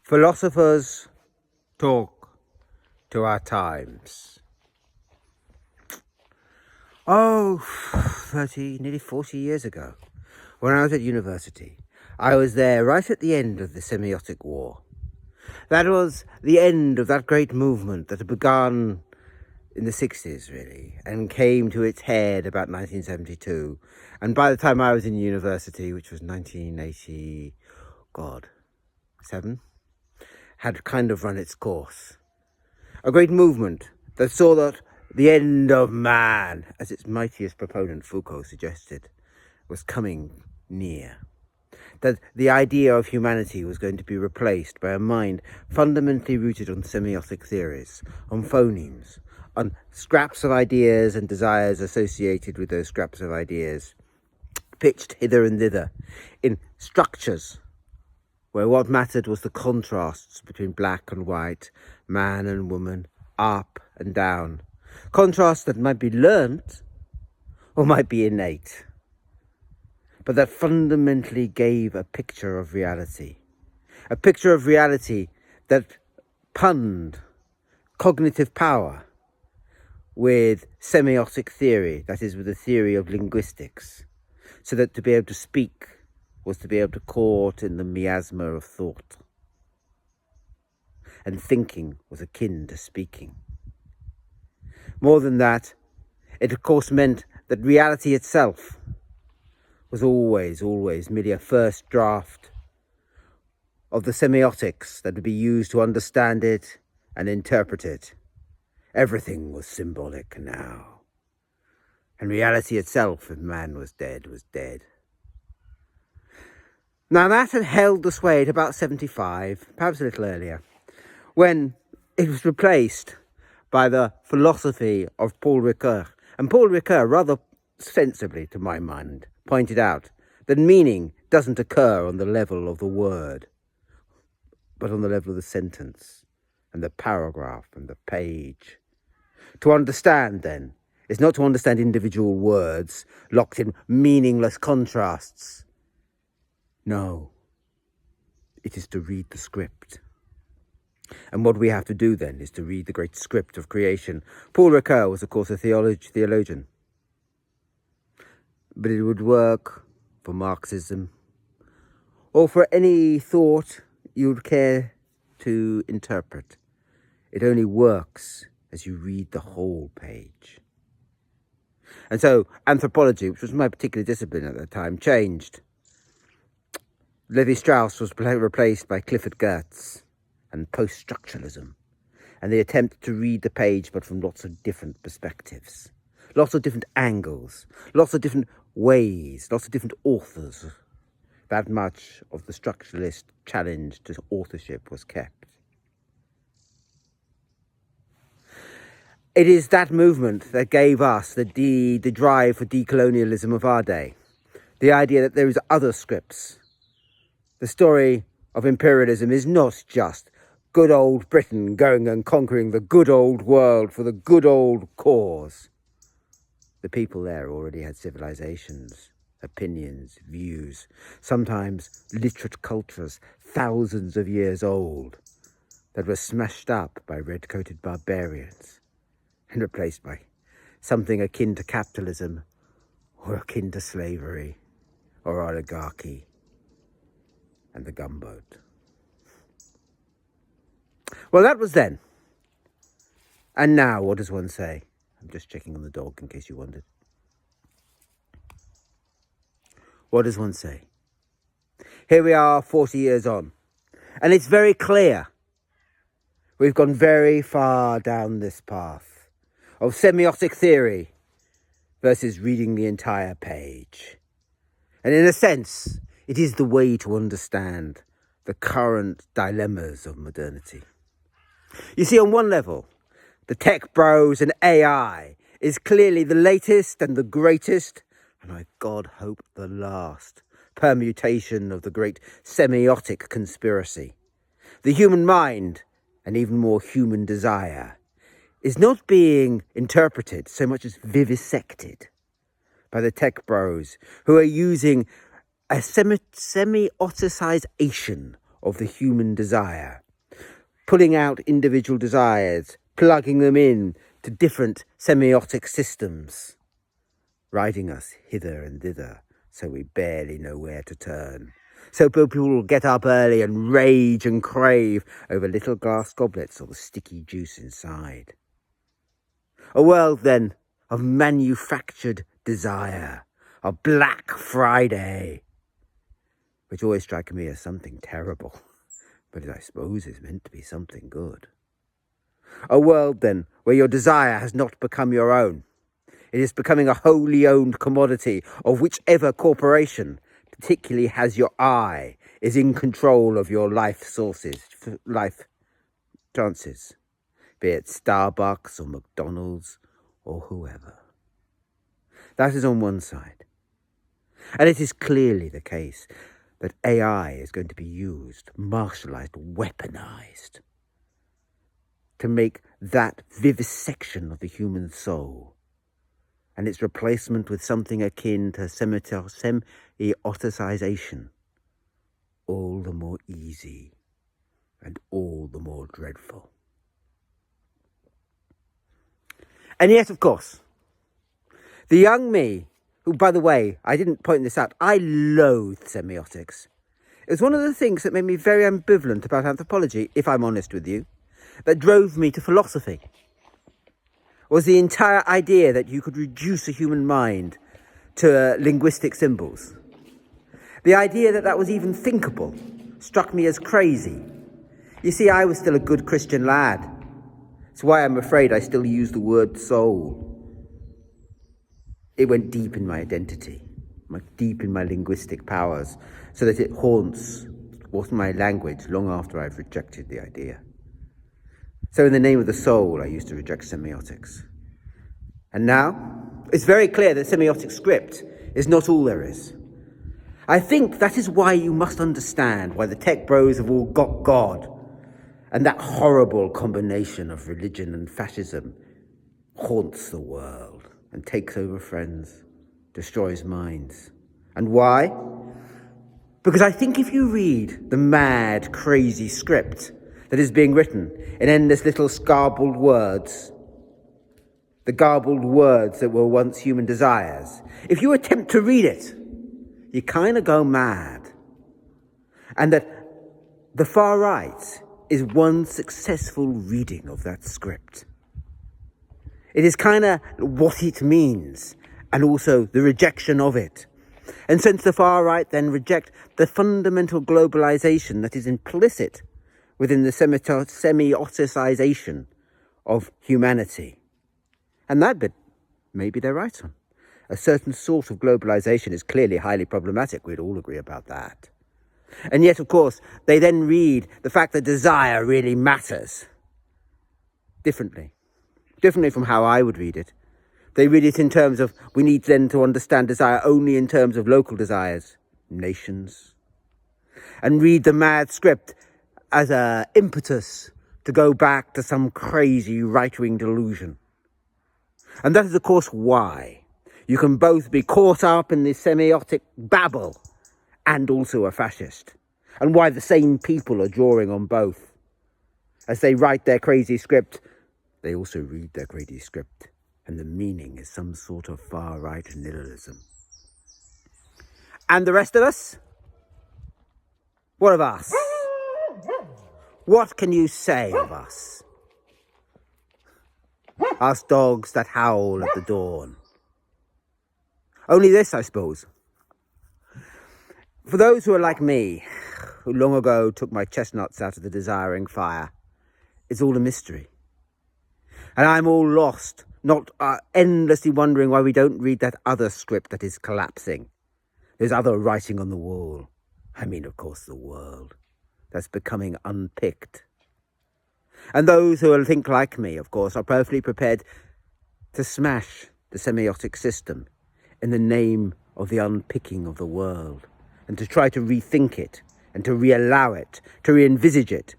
Philosophers talk to our times. Oh, 30, nearly 40 years ago, when I was at university, I was there right at the end of the semiotic war. That was the end of that great movement that had begun in the 60s, really, and came to its head about 1972. And by the time I was in university, which was 1980, seven, had kind of run its course. A great movement that saw that the end of man, as its mightiest proponent Foucault suggested, was coming near. That the idea of humanity was going to be replaced by a mind fundamentally rooted on semiotic theories, on phonemes, on scraps of ideas and desires associated with those scraps of ideas, pitched hither and thither in structures where what mattered was the contrasts between black and white, man and woman, up and down. Contrasts that might be learnt or might be innate, but that fundamentally gave a picture of reality. A picture of reality that punned cognitive power with semiotic theory, that is, with the theory of linguistics, so that to be able to speak was to be able to court in the miasma of thought. And thinking was akin to speaking. More than that, it of course meant that reality itself was always merely a first draft of the semiotics that would be used to understand it and interpret it. Everything was symbolic now. And reality itself, if man was dead, was dead. Now that had held the sway at about 75, perhaps a little earlier, when it was replaced by the philosophy of Paul Ricoeur. And Paul Ricoeur, rather sensibly to my mind, pointed out that meaning doesn't occur on the level of the word, but on the level of the sentence and the paragraph and the page. To understand, then, is not to understand individual words locked in meaningless contrasts. No, it is to read the script. And what we have to do then is to read the great script of creation. Paul Ricoeur was, of course, a theologian. But it would work for Marxism or for any thought you would care to interpret. It only works as you read the whole page. And so anthropology, which was my particular discipline at the time, changed. Levi-Strauss was replaced by Clifford Geertz and post-structuralism, and the attempt to read the page but from lots of different perspectives, lots of different angles, lots of different ways, lots of different authors. That much of the structuralist challenge to authorship was kept. It is that movement that gave us the drive for decolonialism of our day, the idea that there is other scripts. The story of imperialism is not just good old Britain going and conquering the good old world for the good old cause. The people there already had civilizations, opinions, views, sometimes literate cultures thousands of years old that were smashed up by red-coated barbarians and replaced by something akin to capitalism or akin to slavery or oligarchy and the gunboat. Well, that was then. And now, what does one say? I'm just checking on the dog in case you wondered. What does one say? Here we are 40 years on. And it's very clear. We've gone very far down this path of semiotic theory versus reading the entire page. And in a sense, it is the way to understand the current dilemmas of modernity. You see, on one level, the tech bros and AI is clearly the latest and the greatest, and I God hope the last, permutation of the great semiotic conspiracy. The human mind, and even more human desire, is not being interpreted so much as vivisected by the tech bros who are using a semioticization of the human desire, pulling out individual desires, plugging them in to different semiotic systems, riding us hither and thither so we barely know where to turn. So people will get up early and rage and crave over little glass goblets or the sticky juice inside. A world, then, of manufactured desire, of Black Friday, which always strikes me as something terrible, but I suppose is meant to be something good. A world, then, where your desire has not become your own. It is becoming a wholly owned commodity of whichever corporation particularly has your eye, is in control of your life sources, life chances, be it Starbucks or McDonald's or whoever. That is on one side. And it is clearly the case that AI is going to be used, martialized, weaponized, to make that vivisection of the human soul and its replacement with something akin to semioticization all the more easy and all the more dreadful. And yet, of course, the young me, who, by the way, I didn't point this out, I loathed semiotics. It was one of the things that made me very ambivalent about anthropology, if I'm honest with you, that drove me to philosophy, was the entire idea that you could reduce a human mind to linguistic symbols. The idea that that was even thinkable struck me as crazy. You see, I was still a good Christian lad. That's why I'm afraid I still use the word soul. It went deep in my identity, deep in my linguistic powers, so that it haunts my language long after I've rejected the idea. So in the name of the soul, I used to reject semiotics. And now, it's very clear that semiotic script is not all there is. I think that is why you must understand why the tech bros have all got God, and that horrible combination of religion and fascism haunts the world and takes over friends, destroys minds. And why? Because I think if you read the mad, crazy script that is being written in endless little garbled words, the garbled words that were once human desires, if you attempt to read it, you kind of go mad. And that the far right is one successful reading of that script. It is kind of what it means, and also the rejection of it. And since the far right then reject the fundamental globalization that is implicit within the semioticization of humanity, and that bit, maybe they're right on. A certain sort of globalization is clearly highly problematic. We'd all agree about that. And yet, of course, they then read the fact that desire really matters differently from how I would read it. They read it in terms of we need then to understand desire only in terms of local desires, nations, and read the mad script as an impetus to go back to some crazy right-wing delusion. And that is, of course, why you can both be caught up in this semiotic babble and also a fascist, and why the same people are drawing on both. As they write their crazy script, they also read their crazy script, and the meaning is some sort of far-right nihilism. And the rest of us? What of us? What can you say of us? Us dogs that howl at the dawn. Only this, I suppose. For those who are like me, who long ago took my chestnuts out of the desiring fire, it's all a mystery. And I'm all lost, not endlessly wondering why we don't read that other script that is collapsing. There's other writing on the wall. I mean, of course, the world that's becoming unpicked. And those who think like me, of course, are perfectly prepared to smash the semiotic system in the name of the unpicking of the world, and to try to rethink it, and to re-allow it, to re-envisage it.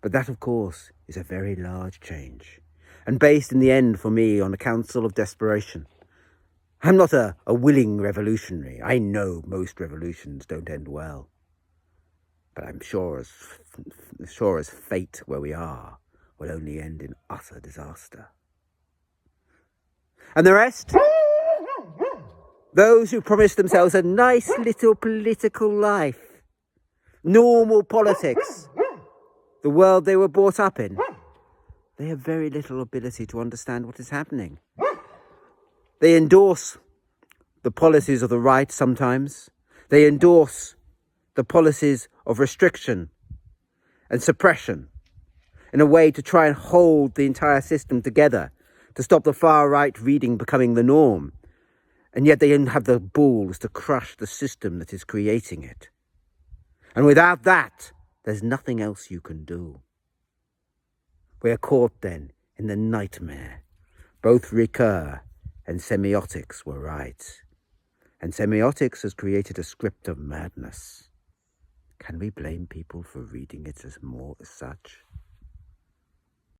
But that, of course, is a very large change, and based in the end, for me, on a counsel of desperation. I'm not a willing revolutionary. I know most revolutions don't end well. But I'm sure as fate where we are will only end in utter disaster. And the rest? Those who promised themselves a nice little political life, normal politics, the world they were brought up in, they have very little ability to understand what is happening. They endorse the policies of the right sometimes. They endorse the policies of restriction and suppression in a way to try and hold the entire system together, to stop the far-right reading becoming the norm. And yet they don't have the balls to crush the system that is creating it. And without that, there's nothing else you can do. We are caught then in the nightmare. Both Ricoeur and semiotics were right. And semiotics has created a script of madness. Can we blame people for reading it as more as such?